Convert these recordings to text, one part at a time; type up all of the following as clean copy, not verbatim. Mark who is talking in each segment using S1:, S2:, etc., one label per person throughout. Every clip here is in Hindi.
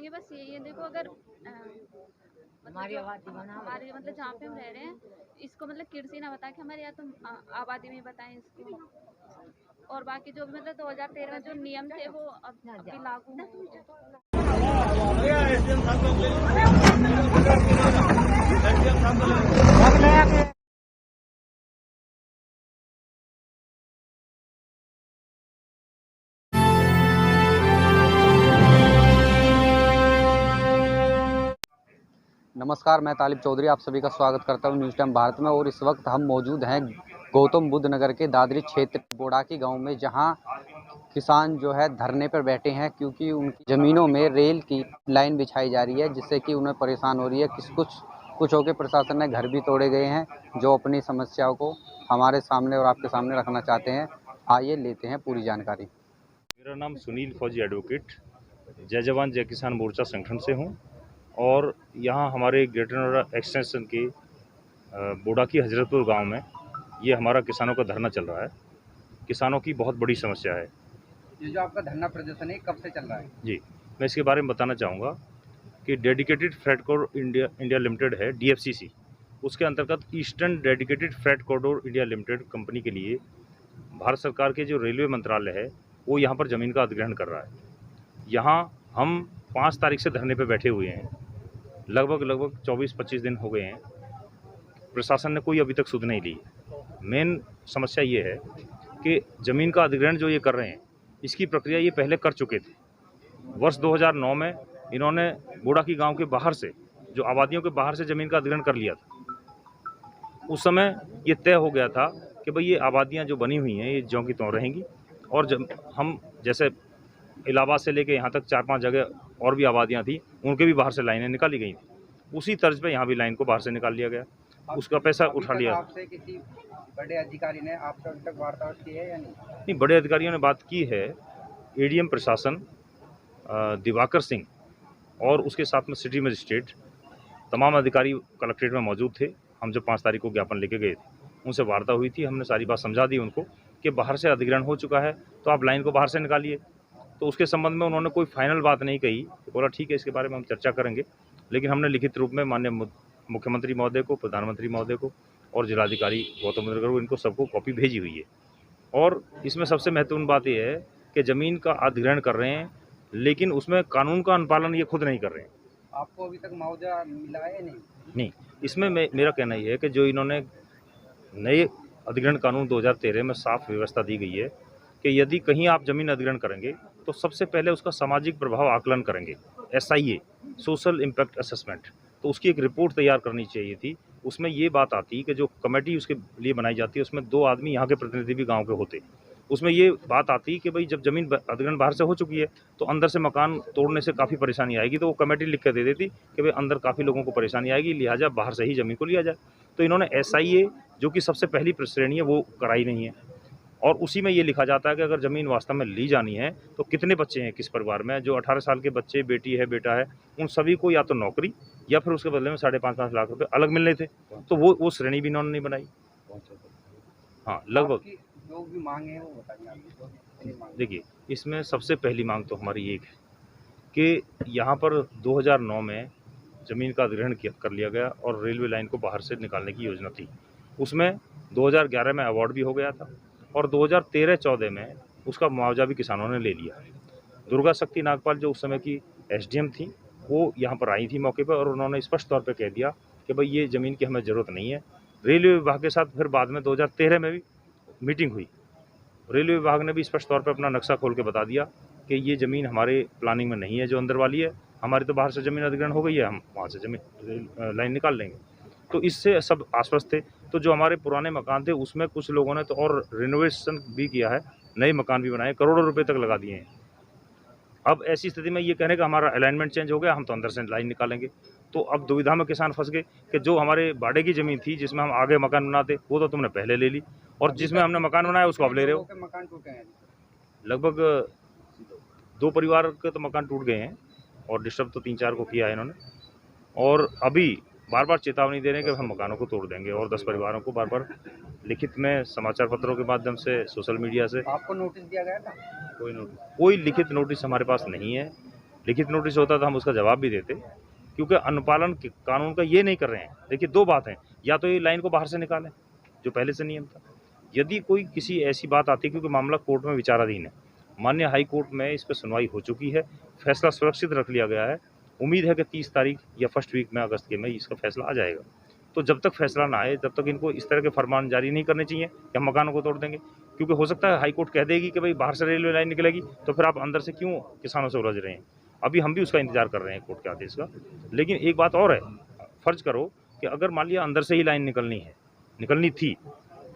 S1: मांगे बस यही है। देखो अगर हमारी मतलब जहाँ पे हम रह रहे हैं इसको मतलब कृषि ना बता के हमारे यहाँ तो आबादी में बताएं इसको। और बाकी जो भी मतलब 2013 में जो नियम थे वो अभी लागू हैं।
S2: नमस्कार, मैं तालिब चौधरी आप सभी का स्वागत करता हूं न्यूज़ टाइम भारत में। और इस वक्त हम मौजूद हैं गौतम बुद्ध नगर के दादरी क्षेत्र बोड़ाकी गांव में, जहां किसान जो है धरने पर बैठे हैं क्योंकि उनकी ज़मीनों में रेल की लाइन बिछाई जा रही है, जिससे कि उन्हें परेशान हो रही है। कुछ होकर प्रशासन ने घर भी तोड़े गए हैं जो अपनी समस्याओं को हमारे सामने और आपके सामने रखना चाहते हैं। आइए लेते हैं पूरी जानकारी।
S3: मेरा नाम सुनील फौजी एडवोकेट जय जवान जय किसान मोर्चा संगठन से हूं और यहां हमारे ग्रेटर नोएडा एक्सटेंशन के बोड़ाकी हजरतपुर गांव में ये हमारा किसानों का धरना चल रहा है। किसानों की बहुत बड़ी समस्या है।
S2: ये जो आपका धरना प्रदर्शन है कब से चल रहा है?
S3: जी, मैं इसके बारे में बताना चाहूँगा कि dedicated freight corridor India limited है, DFCC, उसके अंतर्गत eastern dedicated freight corridor India limited company के लिए भारत सरकार के जो रेलवे मंत्रालय है वो यहाँ पर ज़मीन का अधिग्रहण कर रहा है। यहाँ हम 5 तारीख से धरने पे बैठे हुए हैं। लगभग 24-25 दिन हो गए हैं। प्रशासन ने कोई अभी तक सुध नहीं ली। मेन समस्या ये है कि ज़मीन का अधिग्रहण जो ये कर रहे हैं इसकी प्रक्रिया ये पहले कर चुके थे। वर्ष 2009 में इन्होंने बोड़ाकी गांव के बाहर से, जो आबादियों के बाहर से ज़मीन का अधिग्रहण कर लिया था। उस समय ये तय हो गया था कि भाई ये आबादियाँ जो बनी हुई हैं ये ज्यों की त्यों रहेंगी, और जब हम जैसे इलाहाबाद से लेके यहाँ तक 4-5 जगह और भी आबादियाँ थी, उनके भी बाहर से लाइनें निकाली गई थी। उसी तर्ज पे यहाँ भी लाइन को बाहर से निकाल लिया गया, उसका पैसा उठा लिया।
S2: आपसे किसी बड़े अधिकारी ने आपसे अभी तक वार्तालाप की है या नहीं?
S3: नहीं, बड़े अधिकारियों ने बात की है। ADM प्रशासन दिवाकर सिंह और उसके साथ में सिटी मजिस्ट्रेट, तमाम अधिकारी कलेक्ट्रेट में मौजूद थे। हम जब 5 तारीख को ज्ञापन लेके गए थे उनसे वार्ता हुई थी। हमने सारी बात समझा दी उनको कि बाहर से अधिग्रहण हो चुका है तो आप लाइन को बाहर से निकालिए। तो उसके संबंध में उन्होंने कोई फाइनल बात नहीं कही। बोला ठीक है, इसके बारे में हम चर्चा करेंगे। लेकिन हमने लिखित रूप में माननीय मुख्यमंत्री महोदय को, प्रधानमंत्री महोदय को और जिलाधिकारी गौतम बुद्ध नगर को, इनको सबको कॉपी भेजी हुई है। और इसमें सबसे महत्वपूर्ण बात यह है कि ज़मीन का अधिग्रहण कर रहे हैं लेकिन उसमें कानून का अनुपालन ये खुद नहीं कर रहे हैं।
S2: आपको अभी तक मुआवजा मिला है नहीं?
S3: नहीं, इसमें मेरा कहना ये है कि जो इन्होंने नए अधिग्रहण कानून 2013 में साफ व्यवस्था दी गई है कि यदि कहीं आप ज़मीन अधिग्रहण करेंगे तो सबसे पहले उसका सामाजिक प्रभाव आकलन करेंगे, SIA, सोशल इम्पैक्ट असेसमेंट। तो उसकी एक रिपोर्ट तैयार करनी चाहिए थी। उसमें ये बात आती कि जो कमेटी उसके लिए बनाई जाती है उसमें 2 आदमी यहाँ के प्रतिनिधि भी गाँव के होते। उसमें ये बात आती कि भाई जब ज़मीन अधिग्रहण बाहर से हो चुकी है तो अंदर से मकान तोड़ने से काफ़ी परेशानी आएगी, तो वो कमेटी लिख के दे देती कि भाई अंदर काफ़ी लोगों को परेशानी आएगी, लिहाजा बाहर से ही ज़मीन को लिया जाए। तो इन्होंने SIA, जो कि सबसे पहली श्रेणी है, वो कराई नहीं है। और उसी में ये लिखा जाता है कि अगर ज़मीन वास्तव में ली जानी है तो कितने बच्चे हैं किस परिवार में, जो 18 साल के बच्चे, बेटी है, बेटा है, उन सभी को या तो नौकरी या फिर उसके बदले में 5.5 लाख रुपए अलग मिलने थे। तो वो श्रेणी भी इन्होंने नहीं बनाई। हाँ, लगभग
S2: जो भी मांग है वो बताइए।
S3: देखिए, इसमें सबसे पहली मांग तो हमारी एक है कि यहाँ पर 2009 में ज़मीन का अधिग्रहण कर लिया गया और रेलवे लाइन को बाहर से निकालने की योजना थी। उसमें 2011 में अवार्ड भी हो गया था और 2013-14 में उसका मुआवजा भी किसानों ने ले लिया। दुर्गा शक्ति नागपाल, जो उस समय की SDM थी, वो यहाँ पर आई थी मौके पर और उन्होंने स्पष्ट तौर पे कह दिया कि भाई ये ज़मीन की हमें ज़रूरत नहीं है। रेलवे विभाग के साथ फिर बाद में 2013 में भी मीटिंग हुई। रेलवे विभाग ने भी स्पष्ट तौर पे अपना नक्शा खोल के बता दिया कि ये ज़मीन हमारे प्लानिंग में नहीं है, जो अंदर वाली है। हमारी तो बाहर से ज़मीन अधिग्रहण हो गई है, हम वहाँ से ज़मीन लाइन निकाल लेंगे। तो इससे सब आश्वस्त थे। तो जो हमारे पुराने मकान थे उसमें कुछ लोगों ने तो और रिनोवेशन भी किया है, नए मकान भी बनाए, करोड़ों रुपये तक लगा दिए हैं। अब ऐसी स्थिति में ये कहने का हमारा अलाइनमेंट चेंज हो गया, हम तो अंदर से लाइन निकालेंगे। तो अब दुविधा में किसान फंस गए कि जो हमारे बाड़े की ज़मीन थी जिसमें हम आगे मकान बनाते, वो तो तुमने पहले ले ली, और जिसमें हमने मकान बनाया उसको अब ले रहे हो।
S2: मकान टूटे हैं
S3: लगभग 2 परिवार के तो मकान टूट गए हैं और डिस्टर्ब तो 3-4 को किया है इन्होंने। और अभी बार बार चेतावनी दे रहे हैं कि हम मकानों को तोड़ देंगे, और 10 परिवारों को बार बार लिखित में, समाचार पत्रों के माध्यम से, सोशल मीडिया से।
S2: आपको नोटिस दिया गया था?
S3: कोई लिखित नोटिस हमारे पास नहीं है। लिखित नोटिस होता तो हम उसका जवाब भी देते, क्योंकि अनुपालन कानून का ये नहीं कर रहे हैं। देखिए, दो बात है, या तो ये लाइन को बाहर से निकालें जो पहले से नियम था, यदि कोई किसी ऐसी बात आती है, क्योंकि मामला कोर्ट में विचाराधीन है, माननीय हाई कोर्ट में इस पर सुनवाई हो चुकी है, फैसला सुरक्षित रख लिया गया है, उम्मीद है कि 30 तारीख या फर्स्ट वीक में अगस्त के में इसका फैसला आ जाएगा। तो जब तक फैसला ना आए तब तक इनको इस तरह के फरमान जारी नहीं करने चाहिए कि हम मकानों को तोड़ देंगे, क्योंकि हो सकता है हाई कोर्ट कह देगी कि भाई बाहर से रेलवे लाइन निकलेगी, तो फिर आप अंदर से क्यों किसानों से उलझ रहे हैं। अभी हम भी उसका इंतजार कर रहे हैं कोर्ट के आदेश का। लेकिन एक बात और है, फर्ज करो कि अगर मान लिया अंदर से ही लाइन निकलनी थी,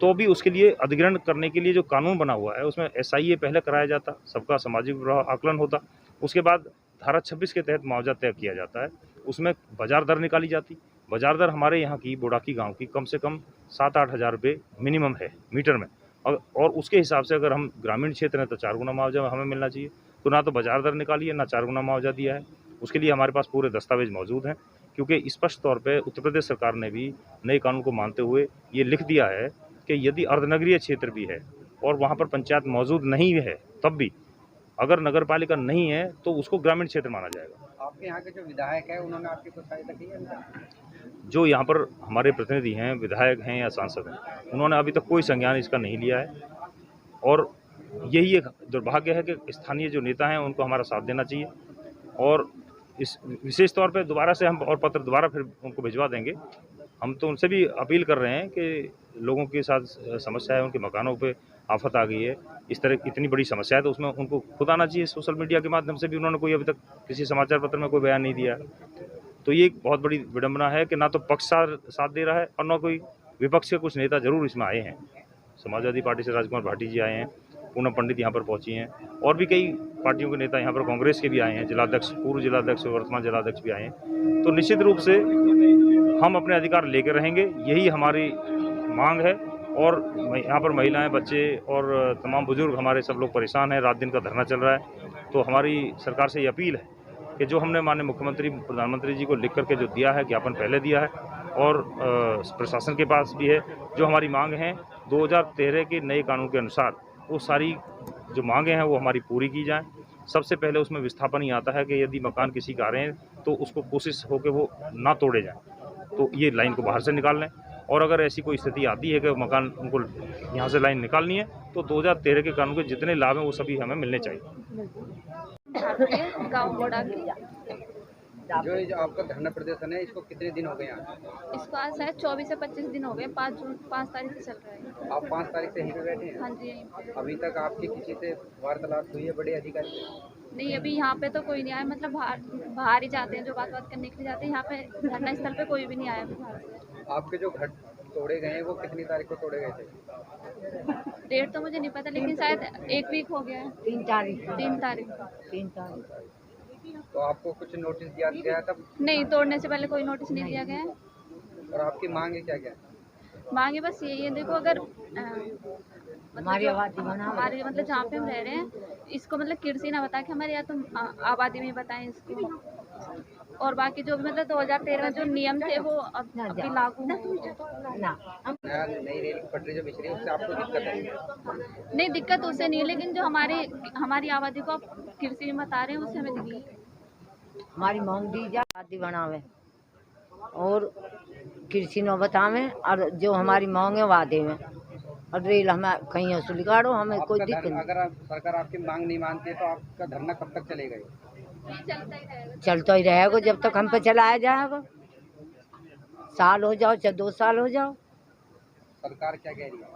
S3: तो भी उसके लिए अधिग्रहण करने के लिए जो कानून बना हुआ है उसमें SIA पहले कराया जाता, सबका सामाजिक आकलन होता, उसके बाद धारा 26 के तहत मुआवजा तय किया जाता है, उसमें बाजार दर निकाली जाती। बाजार दर हमारे यहाँ की बोडाकी गांव की कम से कम 7-8 हज़ार रुपये मिनिमम है मीटर में, और उसके हिसाब से अगर हम ग्रामीण क्षेत्र हैं तो 4 गुना मुआवजा हमें मिलना चाहिए। तो ना तो बाजार दर निकाली है, ना 4 गुना मुआवजा दिया है। उसके लिए हमारे पास पूरे दस्तावेज मौजूद हैं, क्योंकि स्पष्ट तौर पर उत्तर प्रदेश सरकार ने भी नए कानून को मानते हुए ये लिख दिया है कि यदि अर्धनगरीय क्षेत्र भी है और वहाँ पर पंचायत मौजूद नहीं है, तब भी अगर नगर पालिका नहीं है तो उसको ग्रामीण क्षेत्र माना जाएगा।
S2: आपके यहाँ के जो विधायक है उन्होंने आपकी कुछ सहायता की है?
S3: जो यहाँ पर हमारे प्रतिनिधि हैं, विधायक हैं या सांसद हैं, उन्होंने अभी तक कोई संज्ञान इसका नहीं लिया है, और यही एक दुर्भाग्य है कि स्थानीय जो नेता हैं उनको हमारा साथ देना चाहिए। और इस विशेष तौर पे दोबारा से हम और पत्र दोबारा फिर उनको भिजवा देंगे। हम तो उनसे भी अपील कर रहे हैं कि लोगों के साथ समस्या है, उनके मकानों पे आफत आ गई है, इस तरह की इतनी बड़ी समस्या है, तो उसमें उनको खुद आना चाहिए। सोशल मीडिया के माध्यम से भी उन्होंने कोई अभी तक किसी समाचार पत्र में कोई बयान नहीं दिया है। तो ये एक बहुत बड़ी विडंबना है कि ना तो पक्ष साथ दे रहा है और ना कोई विपक्ष के कुछ नेता जरूर इसमें आए हैं। समाजवादी पार्टी से राजकुमार भाटी जी आए हैं, पूनम पंडित यहाँ पर पहुँची हैं, और भी कई पार्टियों के नेता यहाँ पर, कांग्रेस के भी आए हैं, जिलाध्यक्ष, पूर्व जिलाध्यक्ष, वर्तमान जिलाध्यक्ष भी आए हैं। तो निश्चित रूप से हम अपने अधिकार लेकर रहेंगे, यही हमारी मांग है। और यहाँ पर महिलाएं, बच्चे और तमाम बुजुर्ग हमारे सब लोग परेशान हैं, रात दिन का धरना चल रहा है। तो हमारी सरकार से ये अपील है कि जो हमने माननीय मुख्यमंत्री, प्रधानमंत्री जी को लिख करके जो दिया है, ज्ञापन पहले दिया है, और प्रशासन के पास भी है, जो हमारी मांग हैं 2013 के नए कानून के अनुसार, वो सारी जो मांगे हैं वो हमारी पूरी की जाएँ। सबसे पहले उसमें विस्थापन ही आता है कि यदि मकान किसी का आ रहे हैं तो उसको कोशिश हो कि वो ना तोड़े जाएँ, तो ये लाइन को बाहर से निकाल लें। और अगर ऐसी कोई स्थिति आती है कि मकान उनको यहाँ से लाइन निकालनी है, तो 2013 के कानून के जितने लाभ हैं वो सभी हमें मिलने चाहिए।
S1: गाँव बोडाकी।
S2: जो आपका धरना प्रदर्शन है, इसको कितने दिन हो गए यहाँ?
S1: इसको आज शायद 24 से 25 दिन हो गए, 5 तारीख से चल रहा है।
S2: आप 5 तारीख से यहीं पे बैठे हैं?
S1: हाँ जी, यहीं पे।
S2: अभी तक आपकी किसी से वार्तालाप हुई है बड़े अधिकारी से?
S1: नहीं, अभी यहाँ पे तो कोई नहीं आया, मतलब बाहर ही जाते हैं, जो बात करने के लिए जाते हैं। यहाँ पे धरना स्थल पे कोई भी नहीं आया अभी बाहर से।
S2: आपके जो घर तोड़े गए हैं वो कितनी तारीख को तोड़े गए थे?
S1: डेट तो मुझे नहीं पता, लेकिन शायद 1 वीक हो गया है।
S4: 3 तारीख।
S1: 3 तारीख।
S2: तो आपको कुछ नोटिस दिया गया तब?
S1: नहीं, तोड़ने से पहले कोई नोटिस नहीं दिया गया है।
S2: और आपकी मांग है क्या?
S1: मांगे बस यही है, देखो अगर
S4: हमारी आबादी बना,
S1: हमारे मतलब जहाँ पे हम रह रहे हैं, इसको मतलब किरसी ना बता के हमारे, या तो आबादी में बताएं इसको। और बाकी जो भी मतलब 2013 जो नियम थे वो अभी लागू
S4: ना
S2: नई रेल की पटरी जो बिछ रही है उससे आपको दिक्कत है?
S1: नहीं, दिक्कत उससे नहीं है, लेकिन जो हमारी आबादी को आप किरसी में बता रहे हैं उससे हमें दिक्कत।
S4: हमारी मांग दी जा, आबादी बनावे और कृषि न बतावे, और जो हमारी मांग है वादे में, और रेल हमें कहीं असुल काटो, हमें कोई दिक्कत नहीं।
S2: अगर सरकार आपकी मांग नहीं मानती है तो आपका धरना कब तक चलेगा?
S4: चलता ही रहेगा जब तक हम पे चलाया जाएगा। साल हो जाओ चाहे 2 साल हो जाओ।
S2: सरकार क्या कह रही है?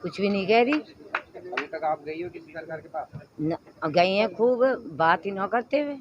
S4: कुछ भी नहीं कह रही।
S2: अभी तक आप गई हो किसी सरकार के पास?
S4: गई हैं खूब, बात ही ना करते हुए।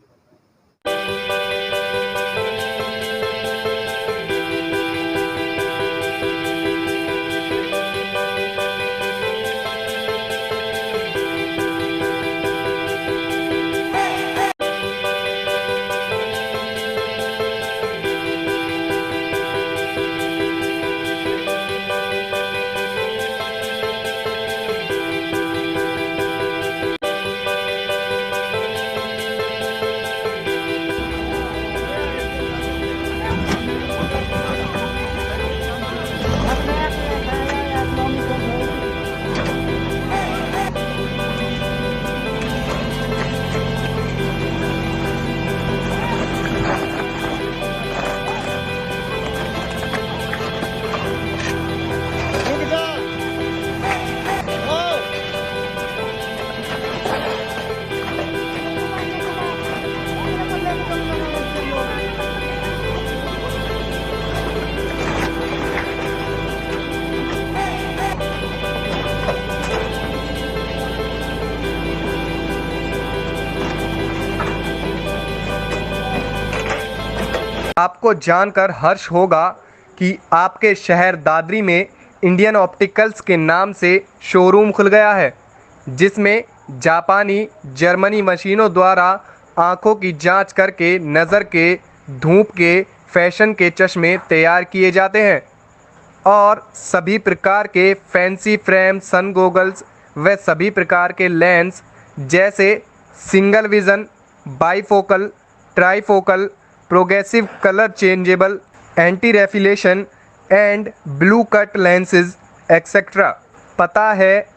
S5: आपको जानकर हर्ष होगा कि आपके शहर दादरी में इंडियन ऑप्टिकल्स के नाम से शोरूम खुल गया है, जिसमें जापानी जर्मनी मशीनों द्वारा आँखों की जांच करके नज़र के, धूप के, फैशन के चश्मे तैयार किए जाते हैं और सभी प्रकार के फैंसी फ्रेम, सन गॉगल्स व सभी प्रकार के लेंस जैसे single vision, bifocal, trifocal, progressive colour changeable, anti reflection and blue cut lenses etcetera. पता है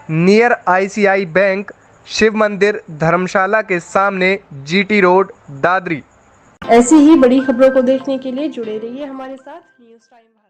S5: नियर ICI बैंक, शिव मंदिर, धर्मशाला के सामने, GT रोड, दादरी।
S6: ऐसी ही बड़ी खबरों को देखने के लिए जुड़े रहिए हमारे साथ न्यूज़ टाइम।